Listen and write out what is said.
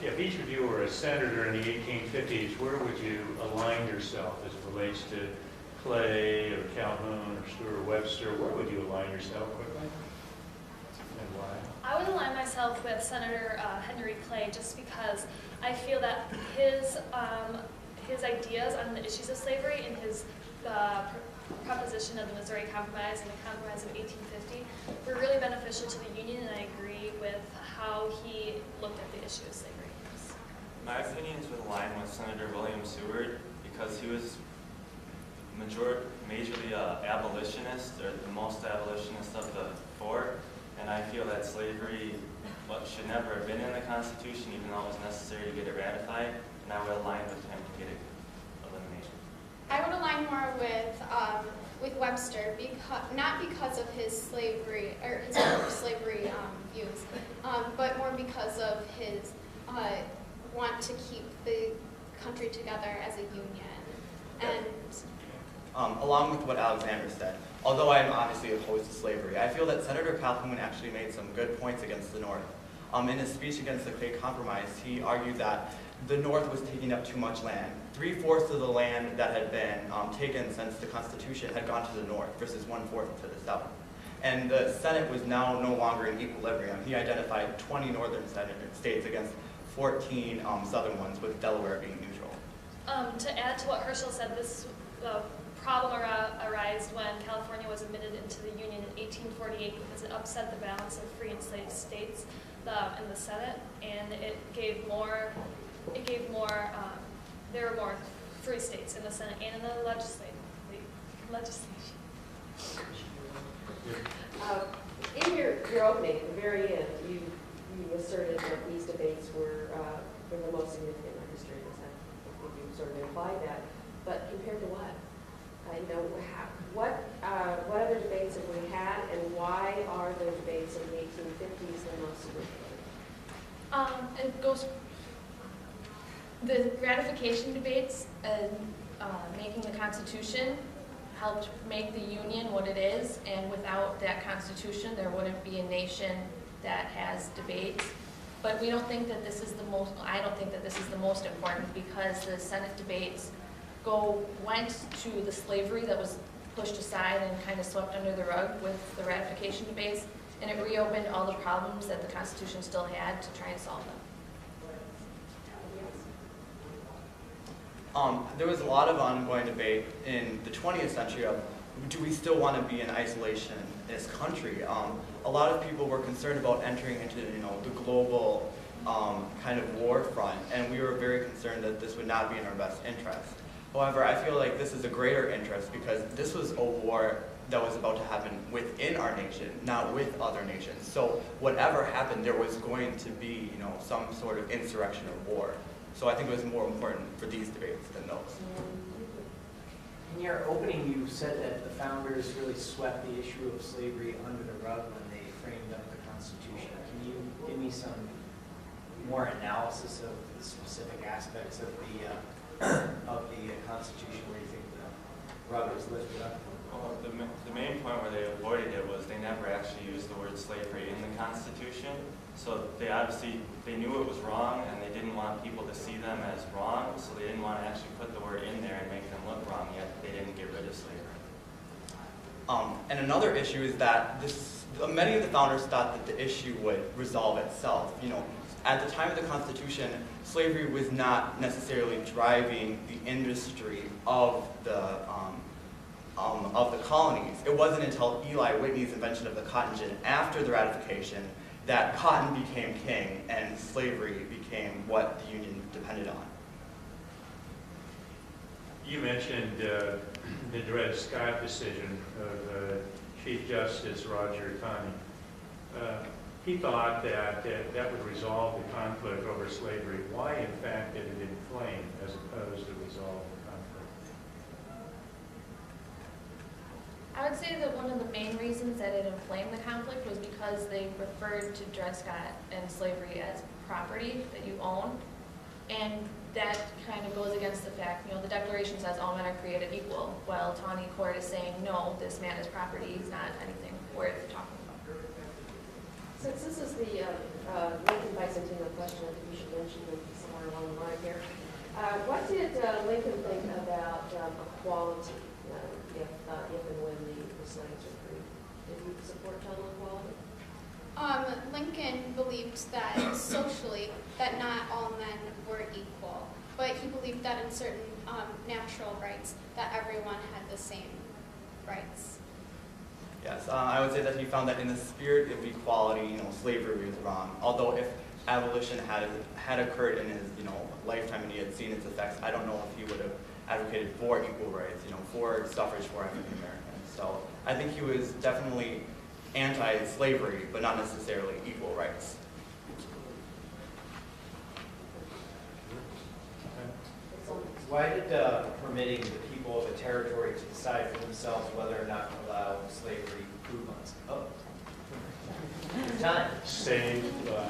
If each of you were a senator in the 1850s, where would you align yourself as it relates to Clay or Calhoun or Stewart Webster? Where would you align yourself quickly, and why? I would align myself with Senator Henry Clay just because I feel that his ideas on the issues of slavery and his proposition of the Missouri Compromise and the Compromise of 1850 were really beneficial to the Union, and I agree with how he looked at the issue of slavery. My opinions would align with Senator William Seward because he was majorly abolitionist, or the most abolitionist of the four, and I feel that slavery should never have been in the Constitution, even though it was necessary to get it ratified, and I would align with him to get it eliminated. I would align more with Webster, not because of his slavery or his slavery views, but more because of his want to keep the country together as a union. And along with what Alexander said, although I am obviously opposed to slavery, I feel that Senator Calhoun actually made some good points against the North. In his speech against the Clay Compromise, he argued that the North was taking up too much land. 3/4 of the land that had been taken since the Constitution had gone to the North versus 1/4 to the South. And the Senate was now no longer in equilibrium. He identified 20 northern states against 14 southern ones, with Delaware being neutral. To add to what Herschel said, this problem arose when California was admitted into the Union in 1848 because it upset the balance of free and slave states in the Senate, and there were more free states in the Senate and in the legislation. In your opening, at the very end, you asserted that these debates were the most significant in our history. I think you sort of implied that. But compared to what? What other debates have we had, and why are the debates in the 1850s the most significant? It goes. The ratification debates and making the Constitution helped make the Union what it is, and without that Constitution, there wouldn't be a nation that has debates. But we don't think that this is the most. I don't think that this is the most important, because the Senate debates went to the slavery that was pushed aside and kind of swept under the rug with the ratification debates, and it reopened all the problems that the Constitution still had to try and solve them. There was a lot of ongoing debate in the 20th century of, do we still want to be in isolation in this country? A lot of people were concerned about entering into the global kind of war front, and we were very concerned that this would not be in our best interest. However, I feel like this is a greater interest because this was a war that was about to happen within our nation, not with other nations. So whatever happened, there was going to be some sort of insurrection or war. So I think it was more important for these debates than those. In your opening, you said that the founders really swept the issue of slavery under the rug when they framed up the Constitution. Can you give me some more analysis of the specific aspects of the Constitution where you think the rug was lifted up? Well, the main point where they avoided it was they never actually used the word slavery in the Constitution. So they knew it was wrong, and they didn't want people to see them as wrong, so they didn't want to actually put the word in there and make them look wrong, yet they didn't get rid of slavery. And another issue is that many of the founders thought that the issue would resolve itself. At the time of the Constitution, slavery was not necessarily driving the industry of the colonies. It wasn't until Eli Whitney's invention of the cotton gin after the ratification that cotton became king and slavery became what the Union depended on. You mentioned the Dred Scott decision of Chief Justice Roger Taney. He thought that would resolve the conflict over slavery. Why, in fact, did it inflame as opposed to resolve the conflict? I would say that one of the main reasons that it inflamed the conflict was because they referred to Dred Scott and slavery as property that you own, and that kind of goes against the fact, the Declaration says all men are created equal, while Taney Court is saying, no, this man is property, he's not anything worth talking about. Since this is the Lincoln Bicentennial question, I think we should mention it somewhere along the line here. What did Lincoln think about equality if and when the slaves are freed? Did he support total equality? Lincoln believed that socially that not all men were equal, but he believed that in certain natural rights that everyone had the same rights. Yes, I would say that he found that in the spirit of equality, slavery was wrong. Although if abolition had occurred in his, lifetime and he had seen its effects, I don't know if he would have advocated for equal rights, for suffrage for African Americans. So I think he was definitely anti-slavery, but not necessarily equal rights. Why did permitting the people of a territory to decide for themselves whether or not to allow slavery prove on? Oh, your time. Saved by.